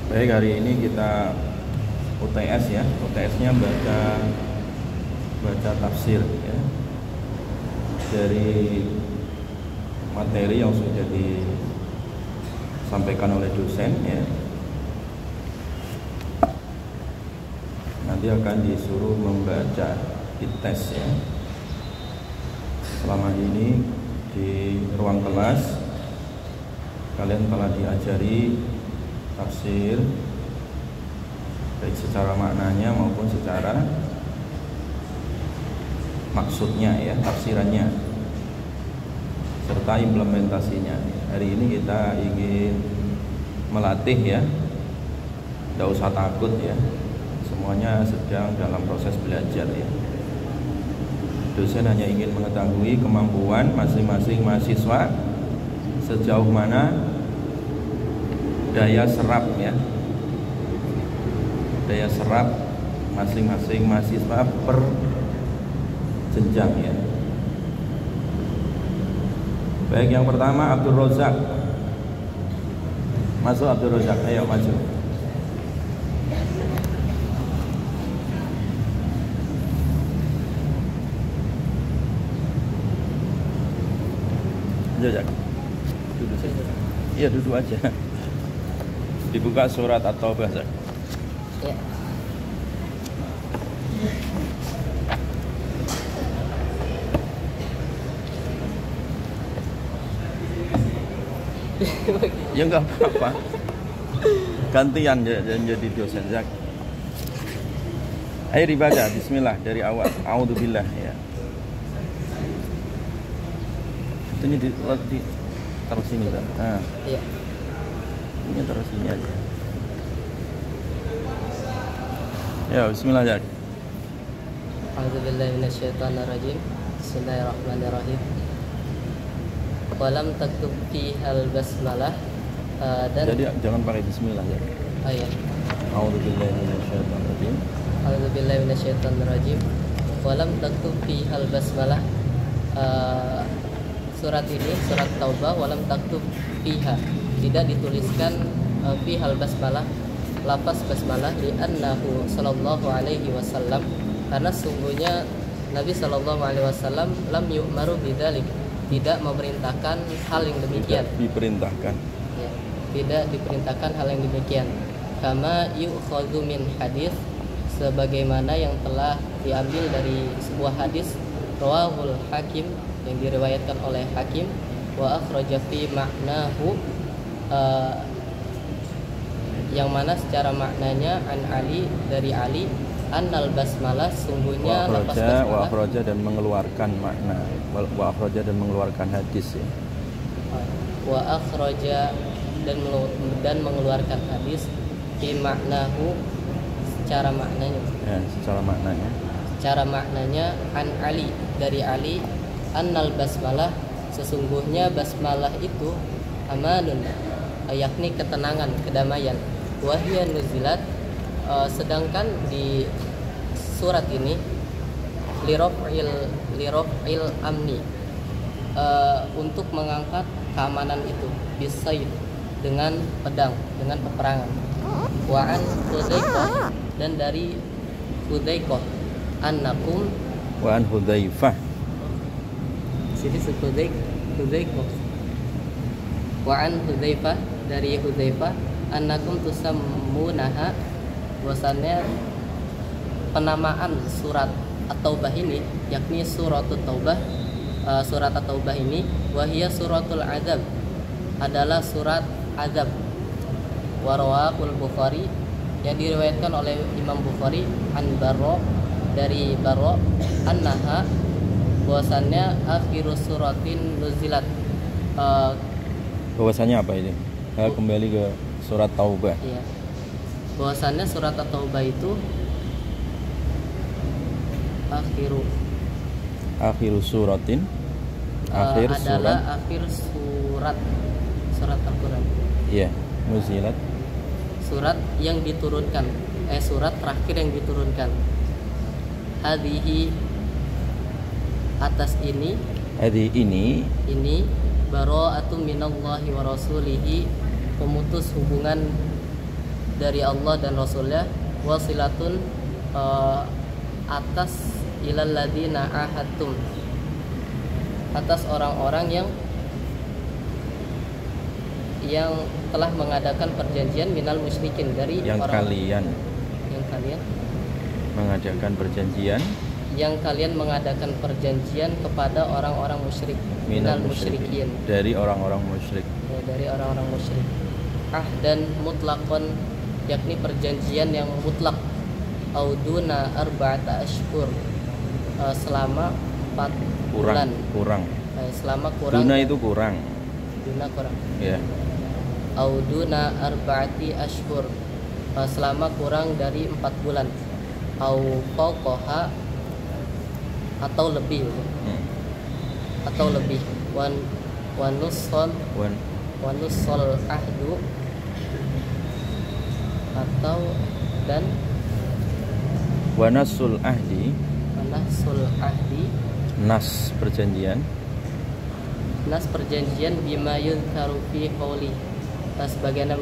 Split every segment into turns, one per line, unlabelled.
Baik, hari ini kita UTS ya. UTS-nya baca tafsir ya. Dari materi yang sudah disampaikan oleh dosen ya. Nanti akan disuruh membaca dites ya. Selama ini di ruang kelas kalian telah diajari tafsir baik secara maknanya maupun secara maksudnya ya, tafsirannya serta implementasinya. Hari ini kita ingin melatih ya, tidak usah takut ya, semuanya sedang dalam proses belajar ya. Dosen hanya ingin mengetahui kemampuan masing-masing mahasiswa sejauh mana daya serap ya, daya serap masing-masing mahasiswa per jenjang ya. Baik, yang pertama Abdul Rozak. Masuk Abdul Rozak, ayo maju. Jajak. Duduk saja. Iya, duduk aja. Dibuka surat atau bahasa.
Ya.
Ya enggak apa-apa. Gantian jadi dosen Zak. Ayo dibaca bismillah dari awal. A'udzubillah ya. Itu di taruh sini kan. Nah.
Iya.
Ini taruh sini aja. Ya, bismillah Zak.
A'udzubillahi minasyaitonirrajim. Bismillahirrahmanirrahim. Walam taktub fihal basmalah dan
Jadi jangan pakai bismillah ya.
Oh iya.
A'udzubillahi minasyaitonirrajim.
A'udzubillahi minasyaitonirrajim. Walam taktub fihal basmalah. Surat ini surat Taubah, walam taktub fiha, tidak dituliskan fihal basmalah, lafaz basmalah, li'annahu sallallahu alaihi wasallam, karena sungguhnya Nabi sallallahu alaihi wasallam lam yu'maru bidzalik, tidak memerintahkan hal yang demikian.
Tidak diperintahkan.
Ya, tidak diperintahkan hal yang demikian. Kama yu'khadhu min hadis, sebagaimana yang telah diambil dari sebuah hadis rawahul Hakim, yang diriwayatkan oleh Hakim, wa akhraja fi ma'nahu, yang mana secara maknanya an Ali, dari Ali, annal basmalah, sungguhnya lafaz basmalah,
wa akhraja dan mengeluarkan makna, wa akhraja dan mengeluarkan hadis ya.
Wa akhraja dan mengeluarkan hadis fi ma'nahu, secara maknanya
Ya, secara maknanya.
Secara maknanya an Ali, dari Ali, annal basmalah, sesungguhnya basmalah itu amanun, yakni ketenangan, kedamaian. Wahia nuzilat, sedangkan di surat ini lirof'il amni, untuk mengangkat keamanan itu, bisayf, dengan pedang, dengan peperangan. Wa an Hudzaifah, dan dari Hudzaifah, annakum,
Wa an Hudzaifah.
sini Hudzaifah. Wa an Hudzaifah, dari Hudzaifah, annakum tusammunaha, bahwasannya penamaan surat At-Taubah ini, yakni suratul Taubah, surat At-Taubah ini, wahia suratul azab, adalah surat azab. Wa rawahul Bukhari, yang diriwayatkan oleh Imam Bukhari, an Barra, dari Barra, annaha, bahwasannya akhiru suratin nuzilat,
Bahwasannya apa ini? Kembali ke surat Taubah.
iya, bahwasannya surat At-Taubah itu
Akhiru suratin, akhir
adalah
surat.
akhir surat Al-Quran.
Iya, nuzilat.
Surat yang diturunkan, surat terakhir yang diturunkan. Hadhihi, atas ini,
ini
bara'atun minallahi wa rasulihi, pemutus hubungan dari Allah dan Rasulnya, wasilatun atas ilal ladina ahadtum, atas orang-orang yang telah mengadakan perjanjian minal musyrikin, dari
yang
orang
kalian mengadakan perjanjian,
yang kalian mengadakan perjanjian kepada orang-orang musyrik, minal musyrikin,
dari orang-orang musyrik.
Ya, dari orang-orang musyrik. Dan mutlaqon, yakni perjanjian yang mutlak, auduna arba'ata ashhur, selama 4 bulan.
Kurang.
Selama kurang.
Duna itu kurang.
Duna kurang.
Ya.
Auduna arba'ati ashhur, selama kurang dari 4 bulan. Au fauqaha, atau lebih. Atau lebih. Wanussol ahdu, atau dan
Wanasul ahdi, nas perjanjian,
bima yudhkaru fi qouli, sebagaimana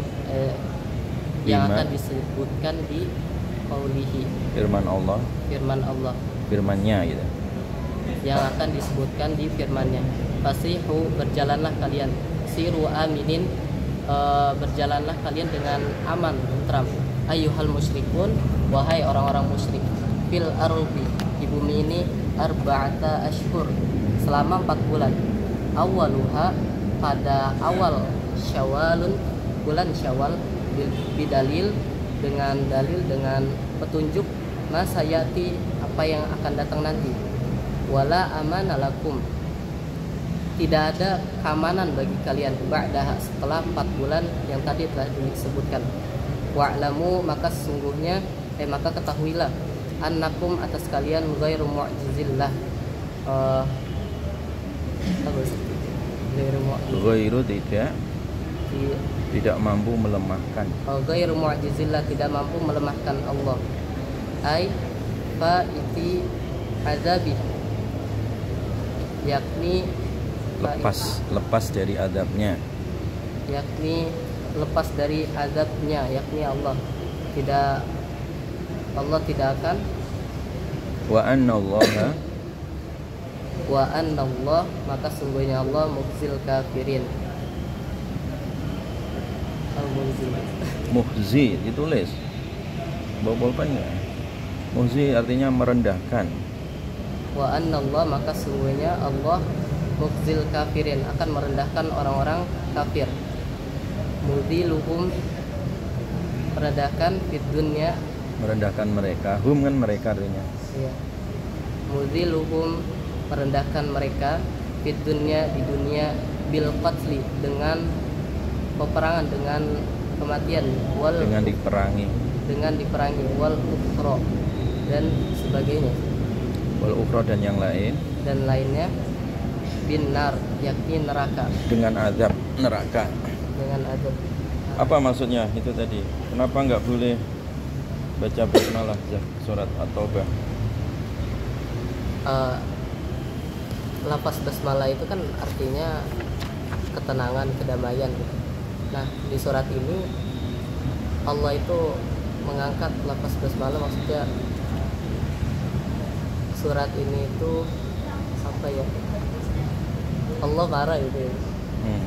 yang akan disebutkan di qaulihi, firman Allah, firmannya gitu, yang akan disebutkan di firmannya. Fasihu, berjalanlah kalian, siru aminin, berjalanlah kalian dengan aman, tentram. Ayyuhal musyrikun, wahai orang-orang musyrik, fil ardi, di bumi ini, arba'ata ashhur, selama 4 bulan. Awaluha, pada awal Syawalun, bulan Syawal, bidalil, dengan dalil, dengan petunjuk, masayati, apa yang akan datang nanti. Wala amana lakum, tidak ada keamanan bagi kalian ba'daha, setelah 4 bulan yang tadi telah disebutkan. Wa'lamu, maka sesungguhnya maka ketahuilah, annakum, atas kalian, ghairu mu'jizillah,
ghairu tidak mampu melemahkan.
Ghairu mu'jizillah, tidak mampu melemahkan Allah. Ai fa'iti azabi, yakni lepas dari azabnya, yakni lepas dari azabnya, yakni Allah tidak akan. Wa anna Allah, maka sungguhnya Allah, mukhzil kafirin.
Mukhzi ditulis bawa pulpen enggak? Mukhzi artinya merendahkan.
Wa anna Allah, maka sungguhnya Allah, mukhzil kafirin, akan merendahkan orang-orang kafir. Mudhiluhum, merendahkan, fid dunya,
merendahkan mereka, hum kan mereka artinya.
Iya. Mudhiluhum, merendahkan mereka, fid dunya, di dunia, bil qatli, dengan peperangan, dengan kematian, dengan diperangi, wal ukhra, dan sebagainya,
wal ukhra, dan yang lain,
dan lainnya, binar, yakni neraka,
dengan azab neraka.
Apa
maksudnya itu tadi? Kenapa nggak boleh baca basmalah surat At-Taubah?
Lafaz basmalah itu kan artinya ketenangan, kedamaian. Nah, di surat ini Allah itu mengangkat lafaz basmalah, maksudnya surat ini itu apa ya? Allah marah gitu ya.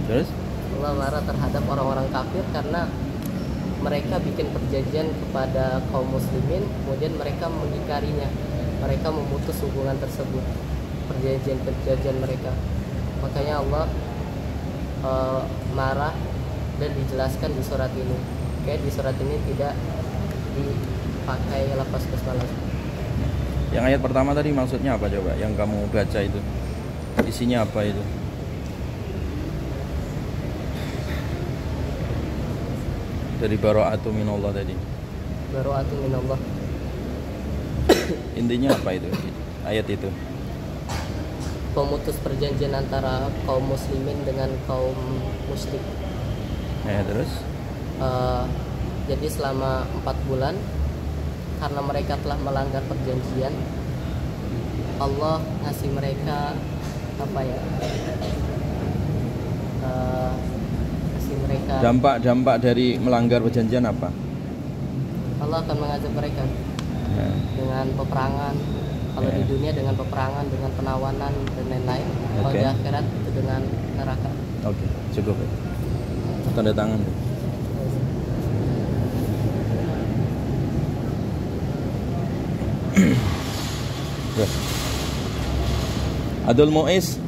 Terus?
Allah marah terhadap orang-orang kafir karena mereka bikin perjanjian kepada kaum muslimin, kemudian mereka mengingkarinya, mereka memutus hubungan tersebut, perjanjian mereka. Makanya Allah marah, dan dijelaskan di surat ini. Di surat ini tidak dipakai lafaz basmalah.
Yang ayat pertama tadi maksudnya apa coba? Yang kamu baca itu isinya apa itu? Dari bara'atu minallah tadi.
Bara'atu minallah.
Intinya apa itu? Ayat itu.
Pemutus perjanjian antara kaum muslimin dengan kaum musyrik.
Terus?
Jadi selama 4 bulan, karena mereka telah melanggar perjanjian, Allah ngasih mereka apa ya?
Dampak dari melanggar perjanjian apa?
Allah akan mengazab mereka
Nah,
dengan peperangan. Kalau di dunia dengan peperangan, dengan penawanan dan lain-lain. Kalau
Oke.
di akhirat itu dengan neraka.
oke, cukup ya. Tanda tangan. Ya. Abdul Muiz.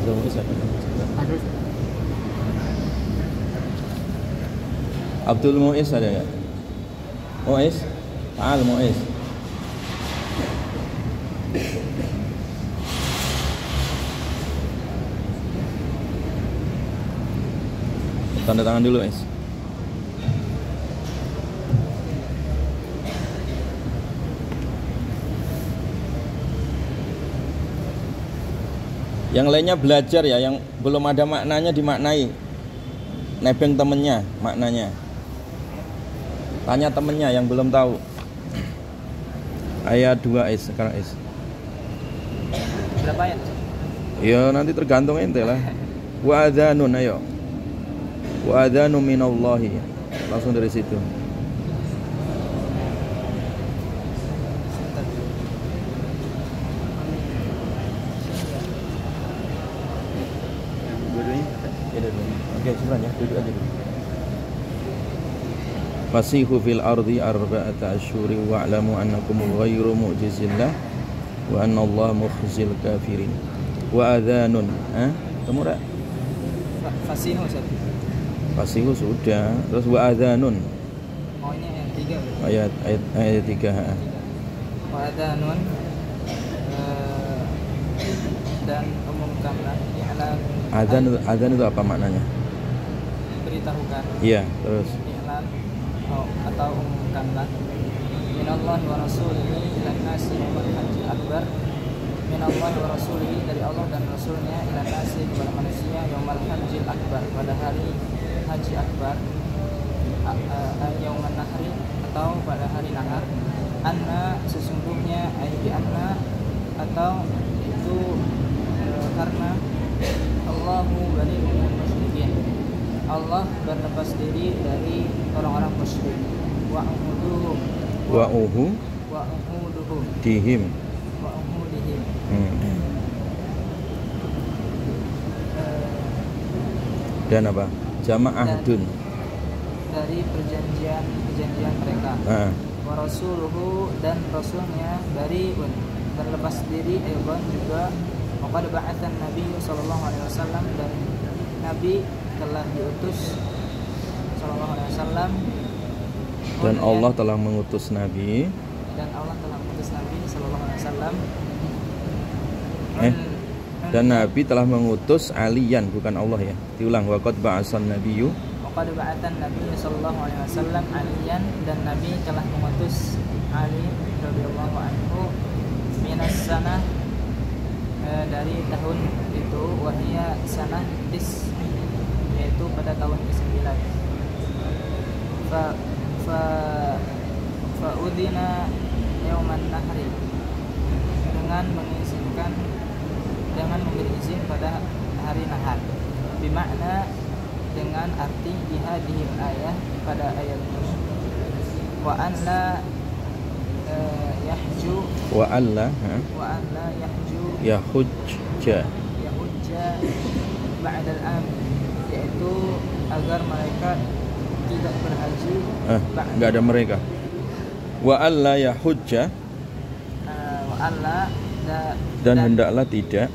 Abdul Muiz apa? Abdul Muiz ada nggak? Muiz? Al Muiz. Tanda tangan dulu, Muiz. Yang lainnya belajar ya, yang belum ada maknanya dimaknai. Nebeng temennya maknanya. Tanya temennya yang belum tahu. Ayat 2 Is sekarang Is.
Berapa ayat?
Ya nanti tergantung ente lah. Wa adzanun ayo. Wa adzanu minallahi. Langsung dari situ. Oke, sebentar ya, duduk aja dulu. Fasihu fil ardi arba'ata asyhuri wa'lamu annakum ghairu mu'jizillah wa anna Allah mukhzil kafirin. Wa adhanun, kamu ra?
Fasihu Ustaz.
Fasihu sudah, terus wa adhanun.
Oh ini ayat 3.
Ayat 3.
Wa adhanun dan umumkanlah i'lan.
Adzan itu apa maknanya?
Beritahukan.
Iya, terus
I'lan atau umumkanlah minallahi wa rasulihi ilan nasi wal hajji akbar. Minallahi wa rasulihi dari Allah dan Rasulnya ilan nasi kepada manusia yaumal hajjil akbar pada hari haji akbar, yauman nahri atau pada hari nahar. Anna sesungguhnya ayat anna atau itu karena Allahu bari'un minal musyrikin. Allah berlepas diri dari orang-orang musyrik. Wa uhuduhu
dihim.
Wa uhudihim.
Dan apa? Jamaah dun.
Dari perjanjian mereka. Wa rasuluhu dan rasulnya bari'un berlepas diri ayban juga. Maka ba'atsan Nabi sallallahu alaihi wasallam dan Nabi telah diutus sallallahu alaihi wasallam
dan Allah telah mengutus Nabi
sallallahu alaihi wasallam
dan Nabi telah mengutus aliyan, bukan Allah ya. Diulang, waqad ba'atsan nabiyyu.
Waqad ba'atsan Nabi sallallahu alaihi wasallam aliyan dan Nabi telah mengutus Ali radhiyallahu anhu minas sanah dari tahun itu wahia sanah yaitu pada tahun ke-9. Fa udhina yauman nahri dengan memberi izin pada hari nahar. Bimakna dengan arti dihadihil ayah pada ayat ini. Wa an la yahju yahujja ba'dal am, yaitu agar mereka tidak berhaji
enggak ada mereka. Wa alla yahujja
wa alla
dan hendaklah tidak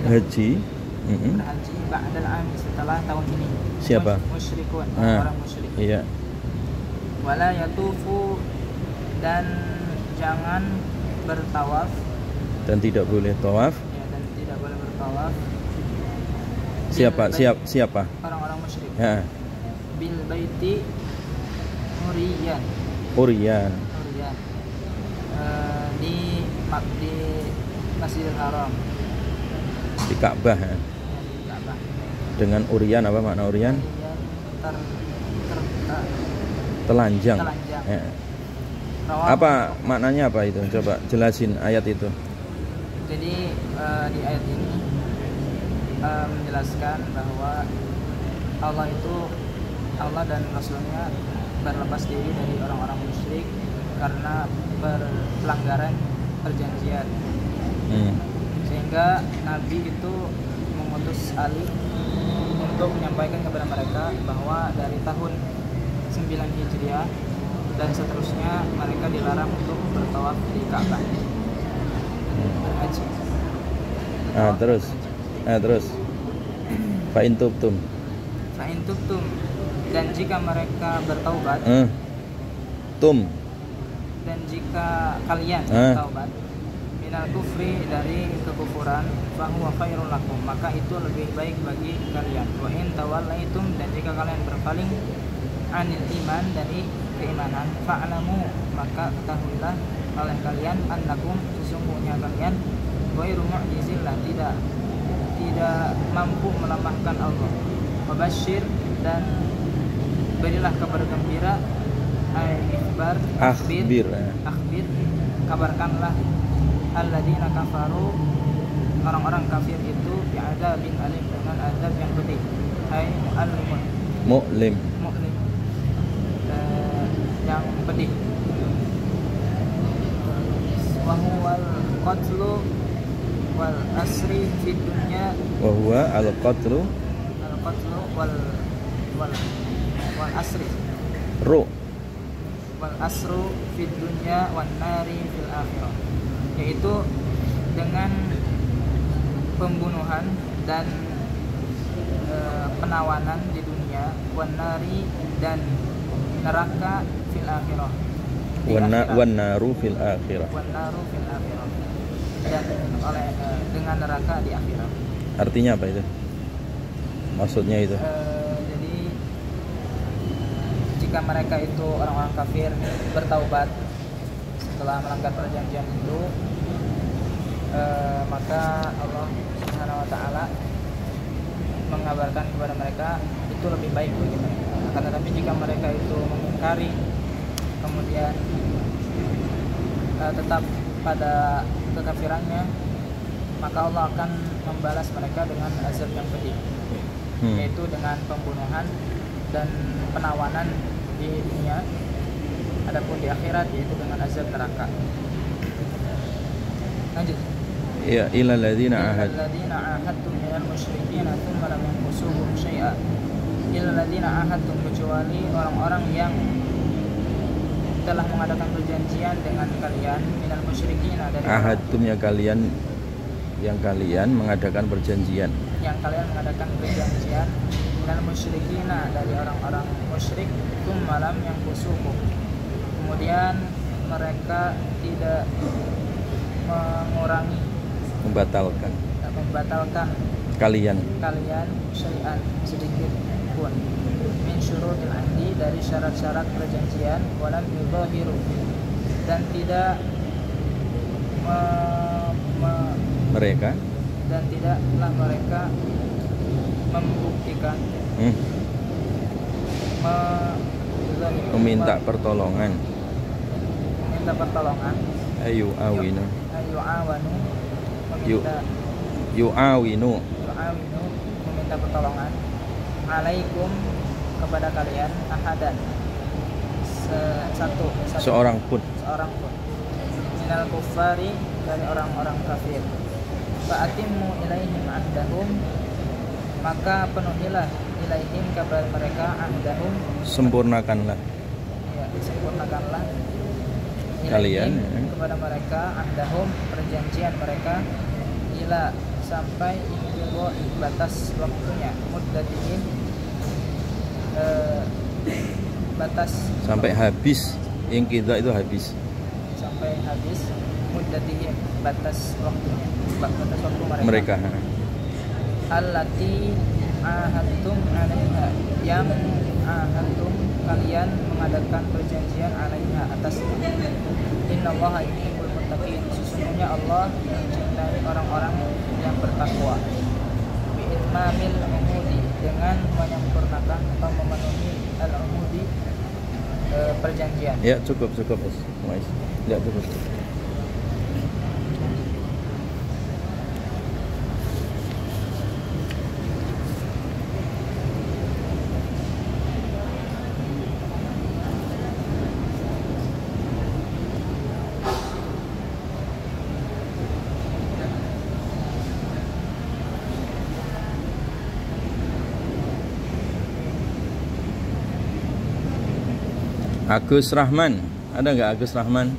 haji
berhaji ba'dal am setelah tahun ini.
Siapa?
Musyrikun, orang musyrik.
Iya.
Wala yatufu dan jangan bertawaf
dan tidak boleh tawaf.
Ya, dan tidak boleh bertawaf.
Siapa?
Orang-orang musyrik.
Ya.
Bil baiti
Uriyan.
Di Masjidil Haram.
Di Ka'bah ya.
Di Ka'bah.
Dengan Uriyan, apa makna Uriyan? Telanjang. Ya. Apa maknanya apa itu? Coba jelasin ayat itu.
Jadi di ayat ini menjelaskan bahwa
Allah dan Rasulnya berlepas diri dari orang-orang musyrik karena pelanggaran perjanjian. Sehingga Nabi itu mengutus Ali untuk menyampaikan kepada mereka bahwa dari tahun 9 Hijriah dan seterusnya mereka dilarang untuk bertawaf di Ka'bah. Berhaji.
Terus. Fa'in tubtum.
Dan jika mereka bertaubat. Dan jika kalian bertaubat minal kufri, dari kekufuran, fahuwa khairul lakum, maka itu lebih baik bagi kalian. Wa in tawallaitum, dan jika kalian berpaling anil iman, dari keimanan, fa'lamu, maka ketahuilah oleh kalian annakum, sesungguhnya kalian ghairu mu'jizillah, tidak mampu melemahkan Allah. Wabasyir, dan berilah kabar gembira, akhbir, kabarkanlah alladzina kafaru, orang-orang kafir itu, bi'adzabin alim, dengan azab yang pedih. Mu'lim, yang pedih. Wa huwal qatlu wal asri fid dunya,
wa huwa al-qatlu wal asri wal asru fid dunya wan nari fil akhirah, yaitu dengan pembunuhan dan penawanan di dunia, wan nari, dan neraka fil akhirah, wan naru fil akhirah,
dan dengan neraka di akhirat.
Artinya apa itu? Maksudnya itu?
Jadi jika mereka itu orang-orang kafir bertaubat setelah melanggar perjanjian itu, maka Allah Subhanahu wa taala mengabarkan kepada mereka itu lebih baik bagi mereka. Akan tetapi jika mereka itu mengingkari, kemudian tetap pada kekafirannya, maka Allah akan membalas mereka dengan azab yang pedih, yaitu dengan pembunuhan dan penawanan di dunia. Adapun di akhirat yaitu dengan azab neraka. Lanjut.
Ya, ilal ladzina
ahadtum minal musyrikin tsumma lam yanqusuhum syai'a. Ilal ladzina ahadtum, kecuali orang-orang yang telah mengadakan perjanjian dengan kalian, minal musyrikin, dari
ahadtumnya kalian, yang kalian mengadakan perjanjian, minal musyrikin, dari orang-orang musyrik, tsumma lam yanqusuhum, kemudian mereka tidak mengurangi, membatalkan kalian syai'an, sedikit pun, min syurutil ahdi, dari syarat-syarat perjanjian, walam yudhahiru, dan tidak tidaklah mereka membuktikan, meminta pertolongan, yu'awinu,
meminta pertolongan, alaikum, kepada kalian, ahadan, seorang pun, minal kuffari, dari orang-orang kafir. Fa'atimmu ilaihim ahdahum, maka penuhilah ilaihim, kepada mereka, ahdahum,
sempurnakanlah kalian
kepada mereka, ahdahum, perjanjian mereka, ila, sampai batas waktunya, muddatihim, batas,
sampai habis, yang kita itu habis,
sampai habis, muddatihim, batas waktunya, batas waktu mereka. Allati ahadtum alaiha, yang ahadtum, kalian mengadakan perjanjian alaiha, atasnya. Innallaha yuhibbul muttaqin, sesungguhnya Allah mencintai orang-orang yang bertakwa. Bi'itmamil umudi, dengan menyempurnakan atau memenuhi al-umudi, perjanjian.
Ya, cukup Mas. Ya, cukup. Agus Rahman, ada nggak Agus Rahman?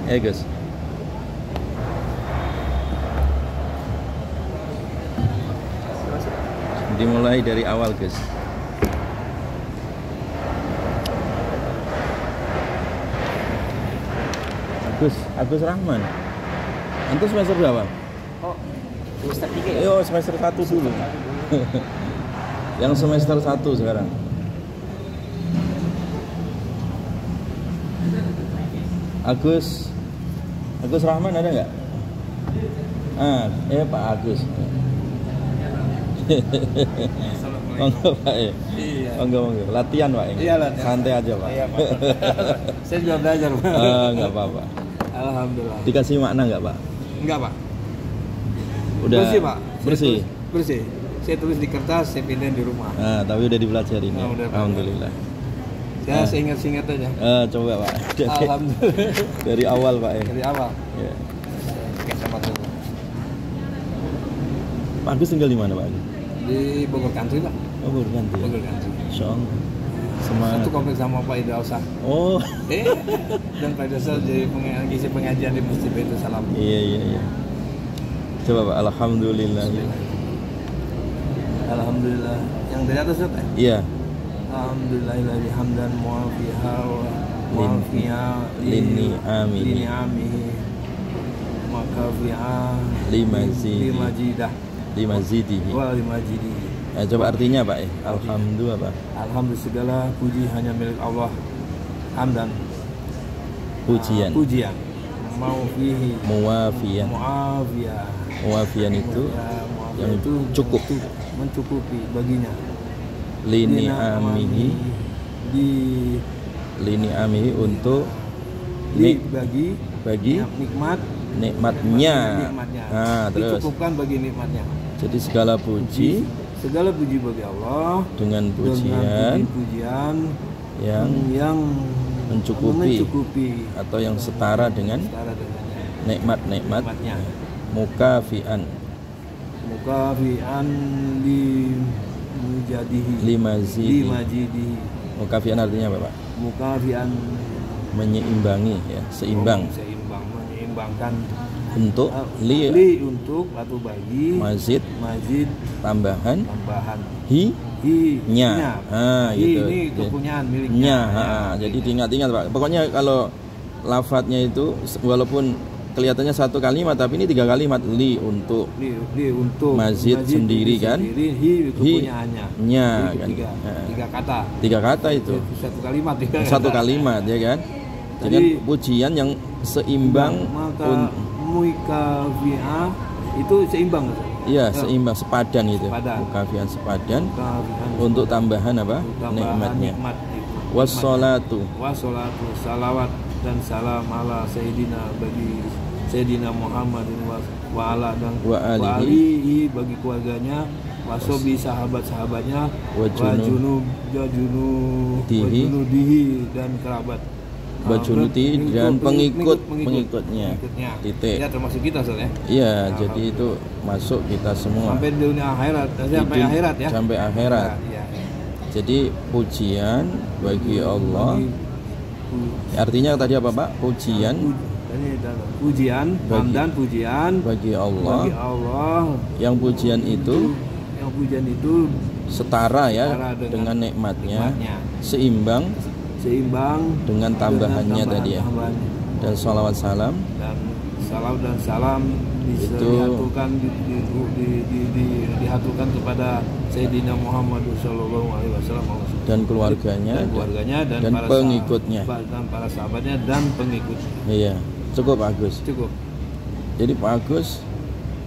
Gus. Dimulai dari awal, Gus. Agus Rahman. Antum semester berapa?
Oh, semester 3 ya?
Ayo semester 1 dulu. Yang semester 1 sekarang. Agus Rahman ada nggak? Pak Agus. Monggo Pak.
Iya.
Monggo. Latihan Pak.
Iya, latihan.
Santai aja Pak.
Iya, Pak. Saya juga belajar, Pak.
Nggak apa-apa.
Alhamdulillah.
Dikasih makna nggak Pak?
Enggak, Pak.
Udah
Bersih, Pak.
Bersih.
Bersih. Saya tulis di kertas, saya pindahin di rumah.
Tapi udah dipelajari nih.
Udah,
Alhamdulillah.
Saya seingat-ingat aja.
Coba Pak.
Alhamdulillah.
Dari awal Pak ya.
Dari awal.
Ya.
Sama dulu.
Pak Agus tinggal di mana Pak?
Di Bogor Country, Pak.
Oh, Bogor Country.
Bogor Country.
Insyaallah. Semangat.
Satu kompleks sama Pak Idausa.
Oh.
Dan Pak Idausa jadi ngisi pengajian di Masjid Baitul Salam.
Iya. Coba Pak, alhamdulillah.
Alhamdulillah. Yang dari atas Ustaz ya?
Iya.
Alhamdulillahilladzi hamdan muafiha wa muafiha
lini amihi
makafiha
limazidihi.
Wa limajidihi.
Coba artinya Pak ya. Alhamdulillah Pak.
Alhamdulillah segala puji hanya milik Allah. Hamdan.
Pujian.
Maufihi.
Muwafiyan. Muwafiyan itu yang cukup.
Mencukupi baginya.
Lini amihi untuk bagi nikmatnya.
Terus dicukupkan bagi nikmatnya.
Jadi segala puji
bagi Allah
dengan pujian yang mencukupi atau yang setara dengan nikmat-nikmatnya. Mukafian limazidihi. Mukafian artinya apa Pak?
Mukafian
menyeimbangi ya, seimbang.
Menyeimbangkan
untuk
untuk atau bagi
mazid tambahan nya. Gitu.
Ini kepunyaan miliknya.
Jadi diingat-ingat Pak. Pokoknya kalau lafadznya itu walaupun kelihatannya satu kalimat tapi ini 3 kalimat. Untuk mazid sendiri kan,
kepunyaannya
nya kan, 3 kata itu satu kalimat ya kan. Dengan pujian yang seimbang.
Maka mukafi'ah itu seimbang.
Iya, seimbang, sepadan itu. Mukafi'an sepadan untuk tambahan apa? Nikmatnya. Wassalatu salawat dan salam ala Sayyidina bagi Sayyidina Muhammadin wa ala dan wa alihi bagi keluarganya, wasobi sahabat-sahabatnya, wa junudihi dan kerabat, bajunuti dan pengikutnya. Titik.
Ya termasuk kita Ustaz ya.
Iya, jadi itu masuk kita semua.
Sampai dunia akhirat, sampai akhirat ya.
Sampai akhirat.
Ya.
Jadi pujian bagi Allah. Artinya tadi apa Pak? Pujian
hamdan pujian
bagi Allah. Yang pujian itu setara ya dengan nikmatnya, seimbang dengan tambahannya tadi ya. Dan salawat salam
dihaturkan kepada Sayyidina Muhammad sallallahu alaihi wasallam
dan keluarganya dan pengikutnya
dan para sahabatnya dan pengikutnya.
Iya, cukup Pak Agus.
Cukup.
Jadi Pak Agus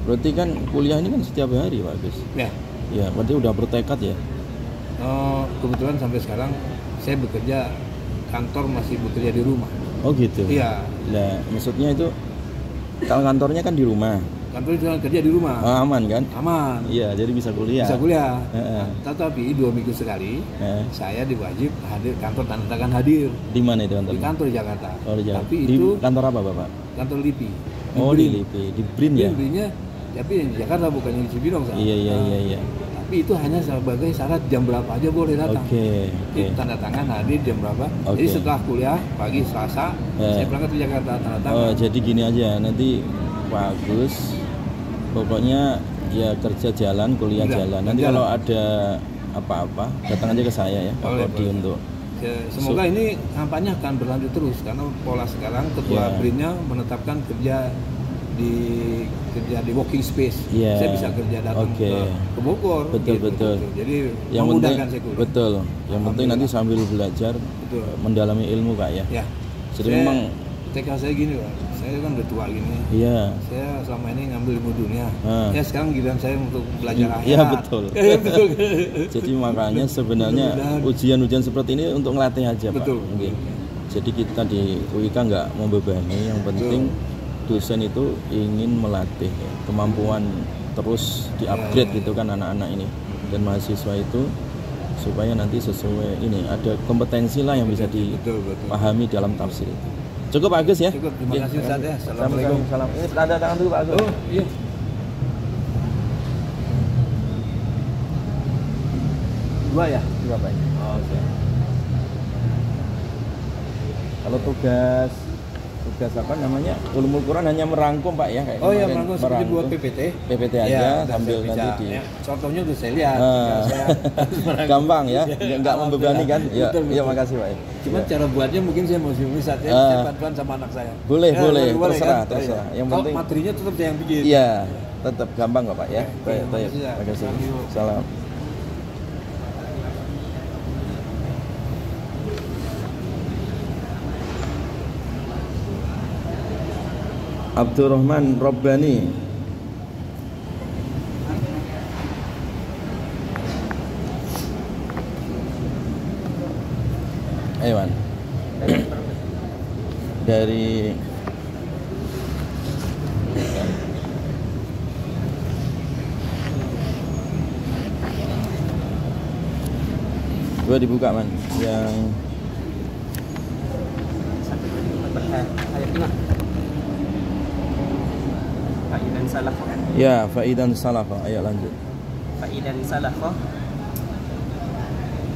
berarti kan kuliah ini kan setiap hari Pak Agus.
Ya.
Ya, berarti udah bertekad ya.
Kebetulan sampai sekarang saya bekerja, kantor masih bekerja di rumah.
Oh gitu.
Iya.
Nah, maksudnya itu kalau kantornya kan di rumah.
Kantor cuma kerja di rumah.
Oh, aman kan?
Aman.
Iya, jadi bisa kuliah.
Bisa kuliah. Tetapi 2 minggu sekali saya diwajib hadir kantor, tanda tangan hadir.
Di mana itu kantor?
Di kantor di Jakarta.
Oh, di Jakarta.
Tapi
di
itu
kantor apa Bapak?
Kantor LIPI.
Di LIPI, di BRIN ya?
BRIN-nya Tapi yang di Jakarta bukan yang di Cibinong.
Iya.
Tapi itu hanya sebagai syarat jam berapa aja boleh datang.
Oke.
Tanda tangan hadir jam berapa.
Oke.
Jadi setelah kuliah pagi Selasa saya berangkat ke Jakarta tanda tangan.
Oh, jadi gini aja, nanti Pak Agus pokoknya ya kerja jalan, kuliah jalan. Nanti kalau ada apa-apa datang aja ke saya ya, Pak Kodi untuk.
Semoga ini kampanye akan berlanjut terus karena pola sekarang ketua BRIN-nya menetapkan kerja di working space. Saya bisa kerja datang ke Bogor. Betul. Jadi
yang
memudahkan
penting,
saya kuliah.
betul. Yang penting nanti sambil belajar, mendalami ilmu Pak ya. Jadi memang
TK saya gini Pak, saya kan udah tua gini.
Iya.
Saya selama ini ngambil ilmu dunia. Ya sekarang giliran saya untuk belajar akhirat.
Iya betul. Jadi makanya sebenarnya ujian-ujian seperti ini untuk ngelatih aja Pak. Mungkin. Jadi kita di UIK nggak membebani, yang penting dosen itu ingin melatih kemampuan terus di-upgrade gitu kan anak-anak ini dan mahasiswa itu supaya nanti sesuai ini ada kompetensi lah yang bisa dipahami dalam tafsir itu. Cukup Pak Agus ya.
Cukup, terima kasih Ustaz ya.
Assalamualaikum. Salam. Ini tanda tangan dulu Pak Agus.
Oh, iya. Dua ya?
Dua Pak. Oke. Kalau tugas apa namanya ulumul Quran hanya merangkum Pak ya kayak
merangkum seperti buat PPT
aja sambil nanti di
contohnya udah saya lihat
gampang ya nggak membebani kan ya makasih Pak.
Cuman cara buatnya mungkin saya masih bisa saya bantuan sama anak saya
boleh terserah yang penting
materinya tetap saya yang bikin
tetap gampang kok Pak ya. Terima kasih. Salam. Abdurrahman Rabbani. Aywan. Dari dua dibuka man yang
ayat 5. Fa'idan salafah.
Ya, fa'idan salafah. Ayo lanjut.
Fa'idan salafah.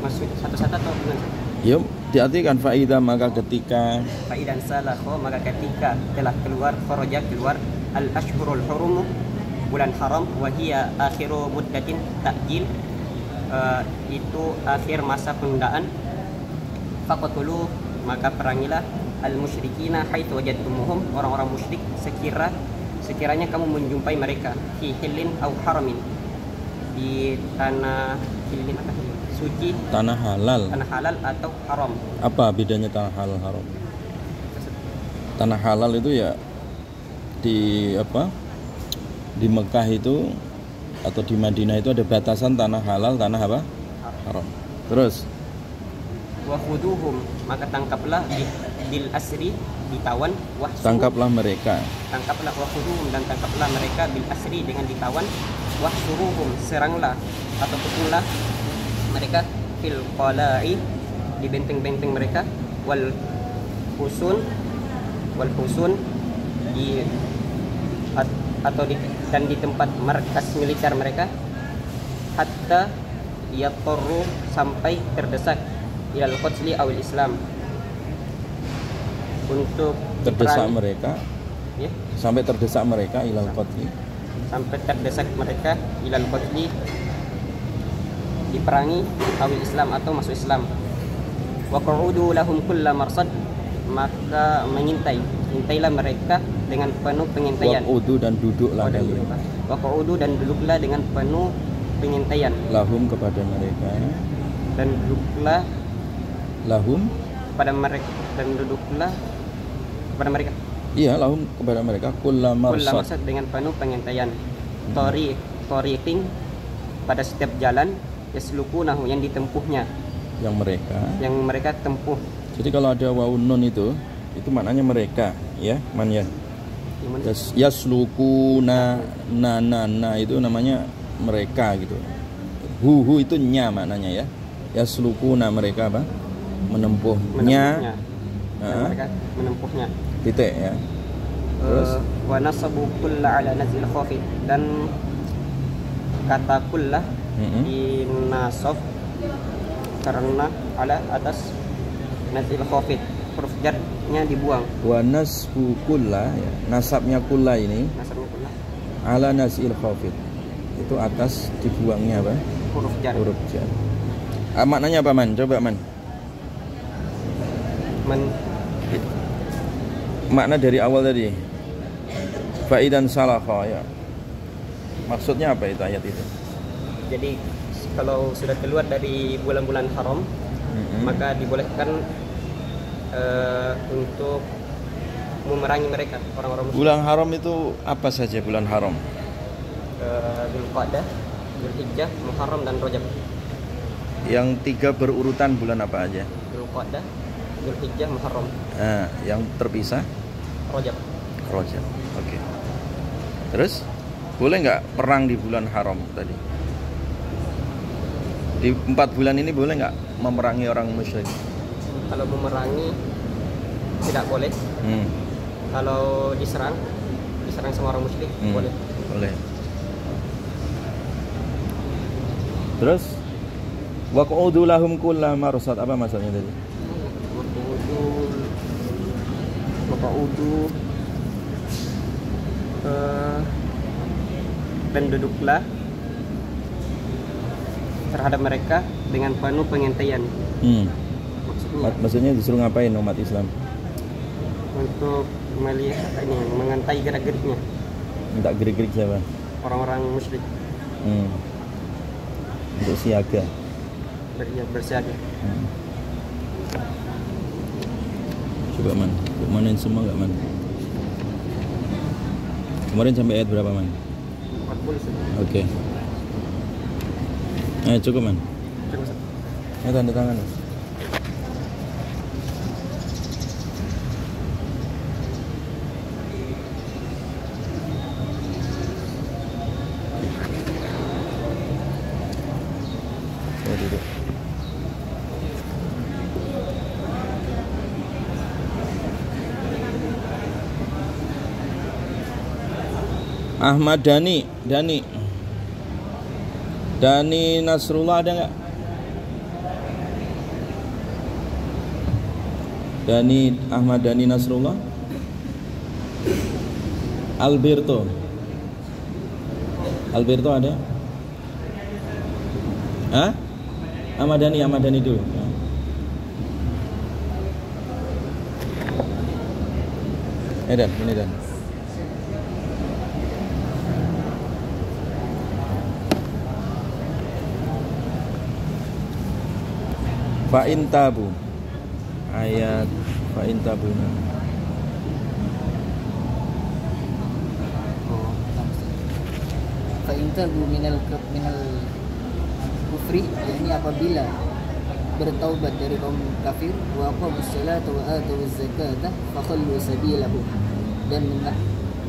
Maksud satu-satu atau bukan?
Yuk, diartikan fa'idah maka ketika.
Fa'idan salafah maka ketika telah keluar keluar al-ashhurul hurum bulan haram wa hiya akhiru muddatin ta'jil itu akhir masa penundaan. Faqatulu maka perangilah al-musyrikina haitsu wajadtumuhum orang-orang musyrik sekiranya kamu menjumpai mereka fi hillin au haramin di tanah hillin apa suci
tanah halal
atau haram.
Apa bedanya tanah halal haram? Tanah halal itu ya di Mekah itu atau di Madinah itu ada batasan tanah halal, tanah apa? Haram. Terus
wa khuduhum maka tangkaplah bil asri ditawan
tangkaplah mereka
wa khuduhum dan tangkaplah mereka bil asri dengan ditawan wahsuruhum seranglah atau pukullah mereka fil qala'i di benteng-benteng mereka wal husun di atau di tempat markas militer mereka hatta yatorru sampai terdesak ilal qatli awil Islam untuk
terdesak mereka
ya?
Sampai terdesak mereka ilal qatli
sampai terdesak mereka ilal qatli diperangi awil Islam atau masuk Islam wa qu'udu lahum kulla marsad maka hintailah mereka dengan penuh pengintaian
wa'udu dan duduklah
wa'udu dan duduklah dengan penuh pengintaian
lahum kepada mereka
dan duduklah
lahum
kepada mereka dan duduklah kepada mereka
lahum kepada mereka kulla marsad
dengan penuh pengintaian tariqin pada setiap jalan yaslukunahu yang ditempuhnya
yang mereka
tempuh.
Jadi kalau ada wawun nun itu maknanya mereka ya man ya yaslukuna na itu namanya mereka gitu. Hu itu nya maknanya ya. Yaslukuna mereka apa? Menempuhnya.
Mereka menempuhnya.
Titik ya.
Wa nasabu kulla ala nazil khafid, dan kata kullah di nasab karena ala atas nazil khafid, huruf jarnya dibuang.
Wa nasbu kulla, ya. Nasabnya kulla ini
Nasabnya kullah
ala nazil khafid, itu atas dibuangnya apa?
huruf jar.
Huruf jar. Maknanya apa, Man? Coba, Man. Makna dari awal tadi. Fa'idan salakha, ya. Maksudnya apa itu ayat itu?
Jadi kalau sudah keluar dari bulan-bulan haram, maka dibolehkan untuk memerangi mereka, orang-orang musyrik.
Bulan haram itu apa saja bulan haram?
Dzulqa'dah, Dzulhijjah, Muharram, dan Rajab.
Yang 3 berurutan bulan apa aja?
Dzulqa'dah, Dzulhijjah, Muharram.
Yang terpisah?
Rajab.
Rajab. Oke. Terus boleh nggak perang di bulan haram tadi? Di 4 bulan ini boleh nggak memerangi orang musyrik?
Kalau memerangi tidak boleh. Kalau diserang sama orang musyrik boleh.
Boleh. Terus waq'udu lahum kulla marsad, apa maksudnya tadi?
Waq'udu dan duduklah terhadap mereka dengan penuh pengintaian.
Maksudnya disuruh ngapain umat Islam?
Untuk melihat ini, mengintai gerak-geriknya.
Minta gerik-gerik siapa?
Orang-orang musyrik.
Untuk siaga.
Bersiaga.
Coba, Man, manain semua nggak, Man? Kemarin sampai ayat berapa, Man?
40.
Oke. Cukup, Man. Tanda tangan. Duduk. Ahmad Dhani Nasrullah ada nggak? Ahmad Dhani Nasrullah. Alberto ada? Hah? Ahmad Dhani dulu. Ini Dan. Fa'in tabu, ayat fa'in tabuna.
Fa'in tabu minal kufri, yakni apabila bertaubat dari kaum kafir, wa aqamus salata wa atuz zakata fakhallu sabilahum, dan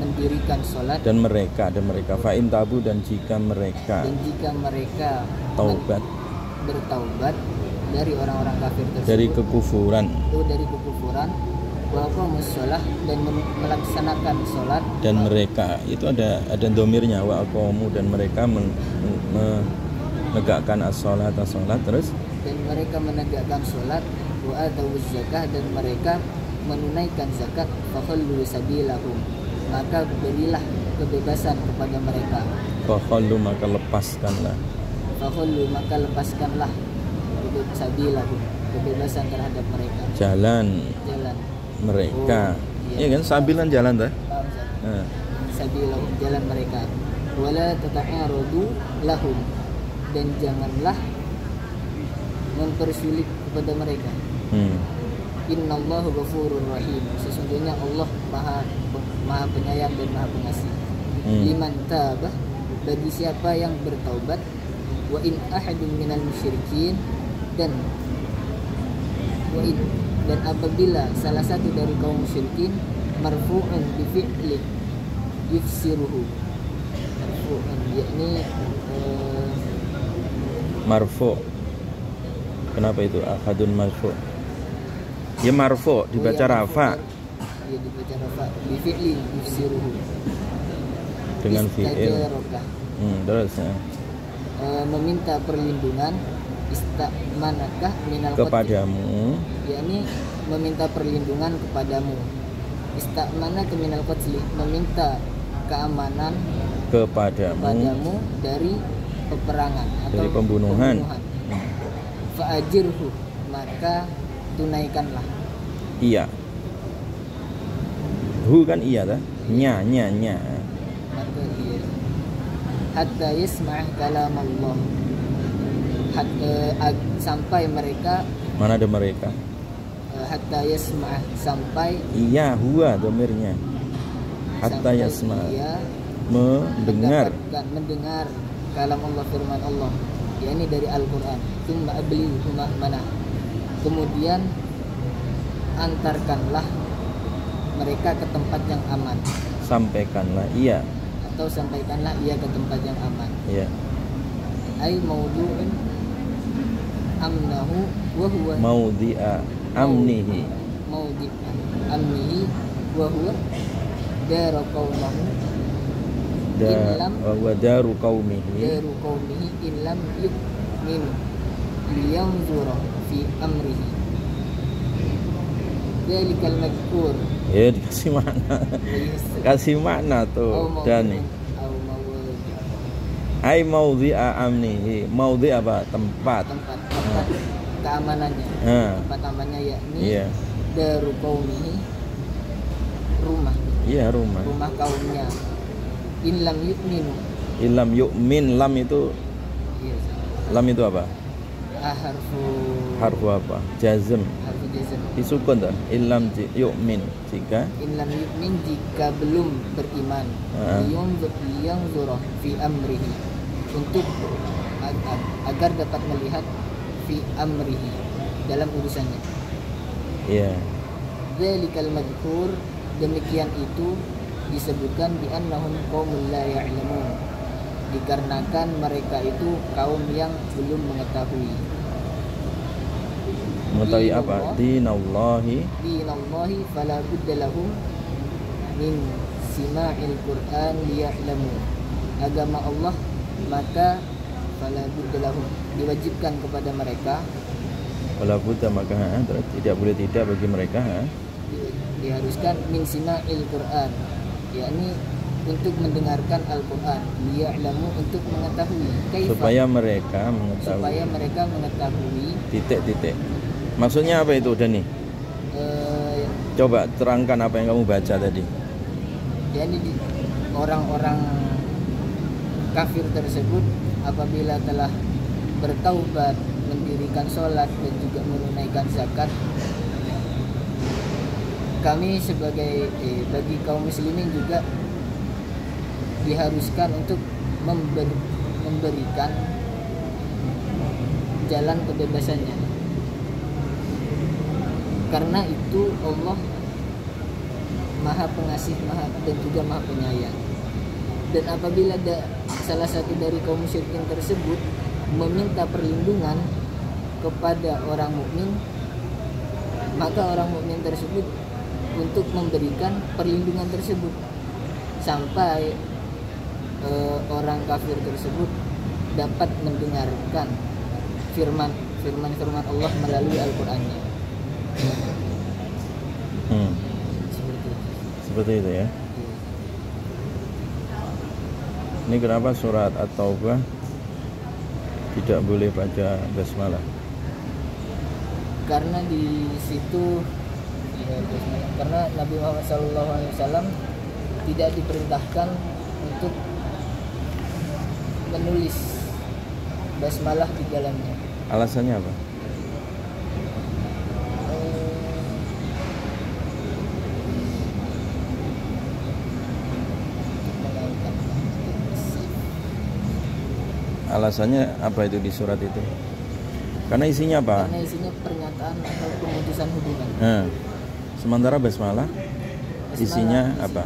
mendirikan salat, dan mereka fa'in tabu, dan jika mereka bertaubat dari orang-orang kafir tersebut, dari kekufuran, wa aqamus shalah, dan melaksanakan salat, dan mereka itu ada domirnya, wa aqamu, dan mereka menegakkan as-shalat, terus dan mereka menegakkan salat, wa atuz zakah, dan mereka menunaikan zakat, fakhallu sabilahum, maka berilah kebebasan kepada mereka. Fakhallu, maka lepaskanlah sabilahum, kebebasan terhadap mereka, jalan mereka. Iya kan, sabilan jalan dah. Sabilahum, jalan mereka. Wala tata'aradu lahum, dan janganlah mempersulit kepada mereka. Innallahu ghafurur rahim, sesungguhnya Allah maha penyayang dan maha pengasih. Liman tabah, bagi siapa yang bertaubat, wa in ahadun minal musyrikin, dan apabila salah satu dari kaum musyrikin, marfu'un bi fi'li yufsiruhu, marfu'un, yakni marfu'. Kenapa itu ahadun marfu'? Ya marfu' dibaca rafa. dia dibaca rafa bi fi'li yufsiruhu
dengan fi'il. Terus
meminta perlindungan istamanakah minal
kepadamu,
yakni meminta perlindungan kepadamu. Istamana minal qatli, meminta keamanan kepadamu dari peperangan atau
dari pembunuhan.
Fa'ajirhu, maka tunaikanlah.
Iya. Hu kan iya dah. Nya.
Maka iya. Hatta yasma' kalam Allah. Sampai mereka. Mana ada mereka? Hatta yasma', sampai.
Iya, huwa domirnya. Hatta yasma'. Mendengar kalam Allah, firman Allah, yakni dari Al-Quran. Tsumma ablighu ma'mana, kemudian antarkanlah mereka ke tempat yang aman. Sampaikanlah ia, atau sampaikanlah ia ke tempat yang aman. Iya. Ai maudu'un amnahu wa huwa maudhi'a amnihi. Maudhi'a amnihi wa huwa daru qaumihi. Daru qaumihi in lam yu'minu liyanzura fi amrihi. Dalikal madhkur. Ya, dikasih makna. Kasih makna tuh Dani. Ai maudhi'a amnihi. Maudhi' apa? Tempat keamanannya. Tempat amannya yakni daru qaumihi, rumah. Iya, rumah kaumnya. In lam yu'minu. In lam yu'min, lam itu lam itu apa? Harfu apa? Jazm. Harfu jazm. Disukun tak? In lam yu'min, jika in lam yu'min, jika belum beriman. Liyanzura fi amrihi, untuk agar dapat melihat fi amrihi, dalam urusannya. Iya. Dzalikal madhkur, demikian itu disebutkan bi annahum qaumul la ya'lamun, dikarenakan mereka itu kaum yang belum mengetahui. Mengetahui apa? Dinallahi fala budda lahum min sima'il Qur'an liya'lamu. Agama Allah, maka fala budda lahum, diwajibkan kepada mereka. Fala budda, maka tidak boleh tidak bagi mereka, diharuskan min sima'il Qur'an, yakni untuk mendengarkan Al-Quran. Liya'lamu, untuk mengetahui. Kaifa, supaya mereka mengetahui. Titik. Maksudnya apa itu, Dani? Coba terangkan apa yang kamu baca tadi. Jadi orang-orang kafir tersebut apabila telah bertaubat, mendirikan sholat dan juga menunaikan zakat, kami sebagai bagi kaum muslimin juga diharuskan untuk memberikan jalan kebebasannya, karena itu Allah Maha Pengasih, dan juga Maha Penyayang. Dan apabila salah satu dari kaum musyrikin tersebut meminta perlindungan kepada orang mukmin, maka orang mukmin tersebut untuk memberikan perlindungan tersebut sampai orang kafir tersebut dapat mendengarkan firman Allah melalui Al-Qur'annya. Seperti itu ya. Ini kenapa surat At-Taubah tidak boleh baca basmalah? Karena di situ karena Nabi Muhammad SAW tidak diperintahkan untuk menulis basmalah di dalamnya. Alasannya apa? Alasannya apa itu di surat itu? Karena isinya apa? Karena isinya pernyataan atau pemutusan hubungan. Sementara basmalah isinya apa?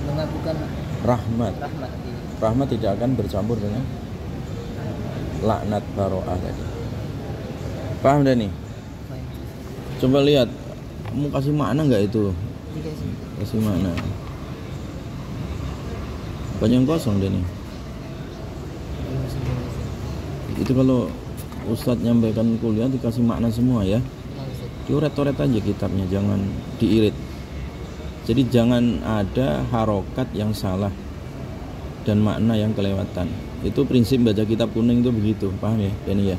Mengakukan rahmat. Rahmat tidak akan bercampur dengan laknat, baro'ah tadi. Paham dah nih? Coba lihat mau kasih makna nggak itu?
Dikasih.
Kasih makna. Banyak yang kosong deh nih. Itu kalau Ustadz nyampaikan kuliah dikasih makna semua ya. Dioret-oret aja kitabnya, jangan diirit. Jadi jangan ada harokat yang salah dan makna yang kelewatan. Itu prinsip baca kitab kuning itu begitu, paham ya? Ini ya.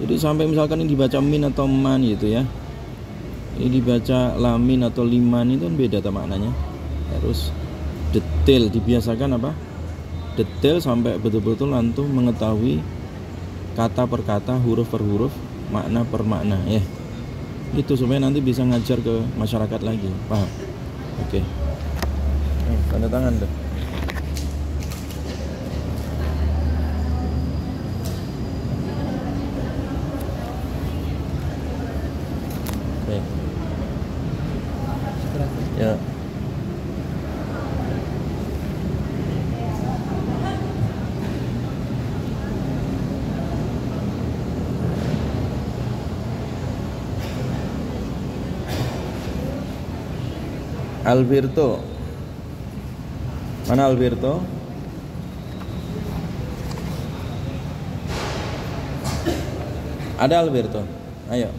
Jadi sampai misalkan ini dibaca min atau man gitu ya, ini dibaca lamin atau liman, itu kan beda tak maknanya. Harus detail, dibiasakan apa? Detail sampai betul-betul antum mengetahui kata per kata, huruf per huruf, makna per makna ya. Itu supaya nanti bisa ngajar ke masyarakat lagi, paham? Oke. Tanda tangan deh. Ya. Alberto. Mana Alberto? Ada Alberto. Ayo.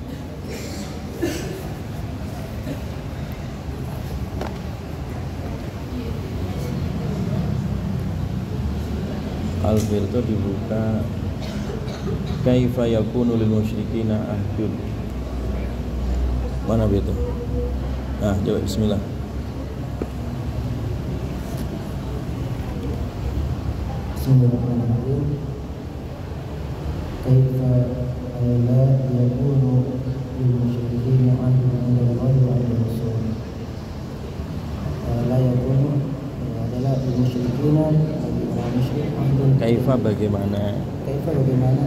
Alberto dibuka. Kaifa yakunu lil musyrikina ahdun. Mana Alberto? Nah, jawab bismillah.
Bismillahirrahmanirrahim. Kaifa la yakunu lil musyrikina ahdun 'inda Allahi wa 'inda Rasul. La yakunu adalah lil musyrikina bagi orang musyrik ahdun.
Kaifa bagaimana?
Kaifa bagaimana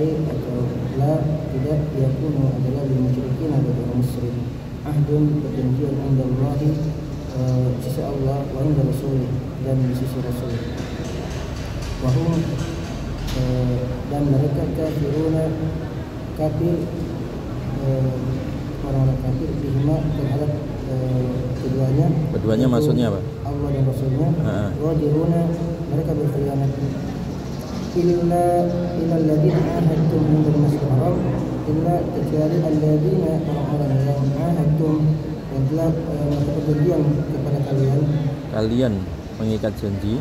atau la tidak yakunu adalah lil musyrikina bagi orang musyrik ahdun perjanjian 'inda Allahi sisi Allah wa 'inda Rasul dan di sisi Rasul. Wahum dan mereka kafiruna kafir orang-orang kafir bihima terhadap keduanya
maksudnya apa?
Allah dan Rasulnya. Wajiruna mereka berkhianat illa alladziina ahadtum min al-masjidil haram illa kecuali alladzina orang-orang yang ahadtum yang telah mengikat perjanjian kepada kalian
mengikat janji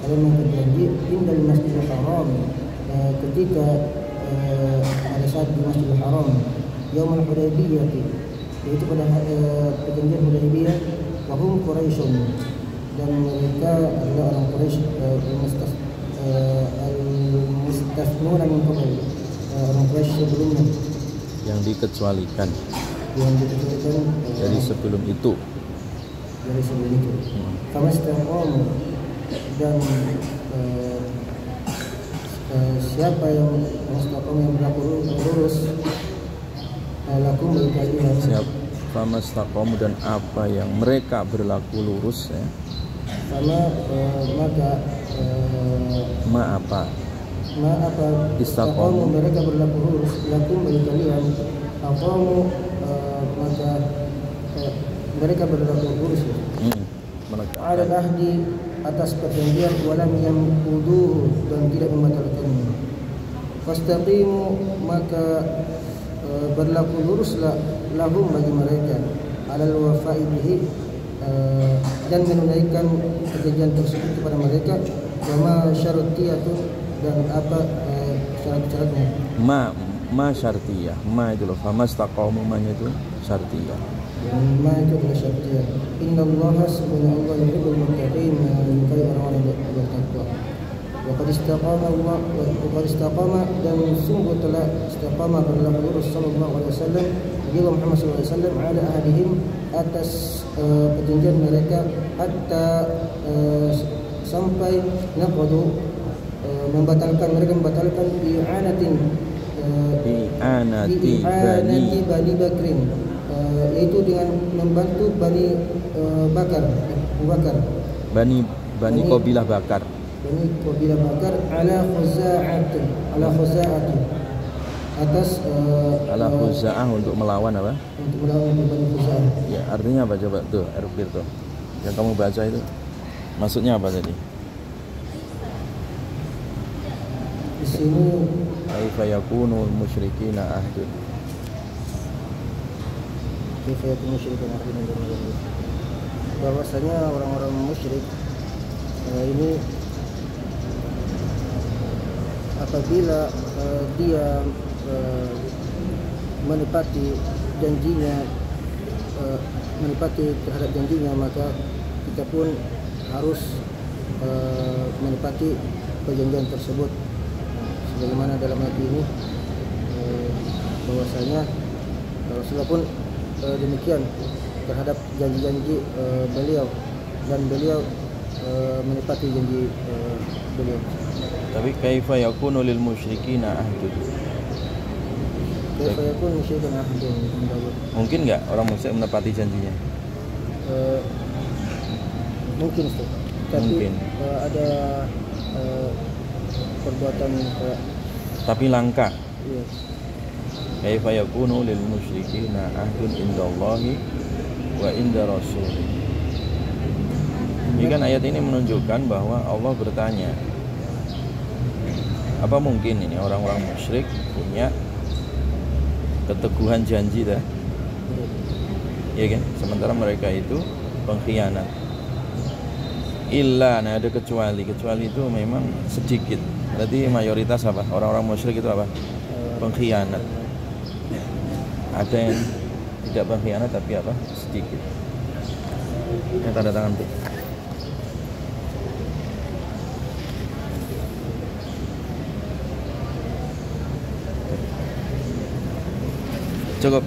berjanji indal masjidil haram ketika pada saat di Masjidil Haram yaumul Hudaybiyah, yaitu pada perjanjian Hudaybiyah. Wahum Quraisyun dan mereka adalah orang Quraisy al-mustasnuna min qabl, orang Quraisy sebelumnya
yang dikecualikan
dari sebelum itu. Famastaqamu dan siapa yang mustaqam yang berlaku lurus lakum bagi kalian.
Siapa mustaqam dan apa yang mereka berlaku lurus ya.
Maka apa istaqamu mereka berlaku lurus lakum bagi kalian. Aqamu maka mereka berlaku lurus ya. Ada ahdi atas perjanjian walam yanquduhu dan tidak membatalkannya. Fastaqimu maka berlaku luruslah lahum bagi mereka alal wafa'i bihi dan menunaikan perjanjian tersebut kepada mereka. Wama syartiyatun dan apa syarat-syaratnya.
Ma syartiyah. Ma itu loh. Famastaqamu itu syartiyah.
Ma itu adalah syartiyah. Innallaha subhanahu wa ta'ala yuhibbul muttaqin, menyukai orang-orang yang bertakwa. Wa qad istaqama dan sungguh telah istiqamah berlaku lurus sallallahu alaihi wasallam Nabi Muhammad sallallahu alaihi wasallam ala ahadihim atas perjanjian mereka hatta sampai naqadu mereka membatalkan i'anati Bani Bakrin, yaitu dengan membantu Bani Bakar, Abu Bakar, Bani
Qabilah Bakar
ala khuza'ati atas
Ala Khuza'ah untuk melawan apa?
untuk melawan Bani Khuza'ah.
Ya, artinya apa coba tuh, Erbir tuh. Yang kamu baca itu maksudnya apa tadi?
Di sini
Kaifa yakunul musyrikina ahdun.
kifayat musyrikin ahdun, bahwasanya orang-orang musyrik ini apabila dia menepati janjinya, menepati terhadap janjinya, maka kita pun harus menepati perjanjian tersebut. Sebagaimana dalam ayat ini bahwasanya Rasulullah pun demikian terhadap janji-janji beliau, dan beliau menepati janji beliau.
Tapi kaifa yakunu lil musyrikina ahdun.
Kaifa yakunu musyrikan ahdun.
Mungkin enggak orang musyrik menepati janjinya?
Mungkin Ustaz. Tapi
Mungkin.
Ada perbuatan kayak
Tapi langka.
iya.
Kaifa yakunu lil musyrikina ahdun indallahi wa inda rasulih. Ini kan ayat ini menunjukkan bahwa Allah bertanya, apa mungkin ini orang-orang musyrik punya keteguhan janji dah? Ya kan? Sementara mereka itu pengkhianat. Illa, nah ada kecuali itu memang sedikit. Berarti mayoritas apa? Orang-orang musyrik itu apa? Pengkhianat. Ada yang tidak pengkhianat tapi apa? Sedikit. Ini tanda tangan tuh. Cukup.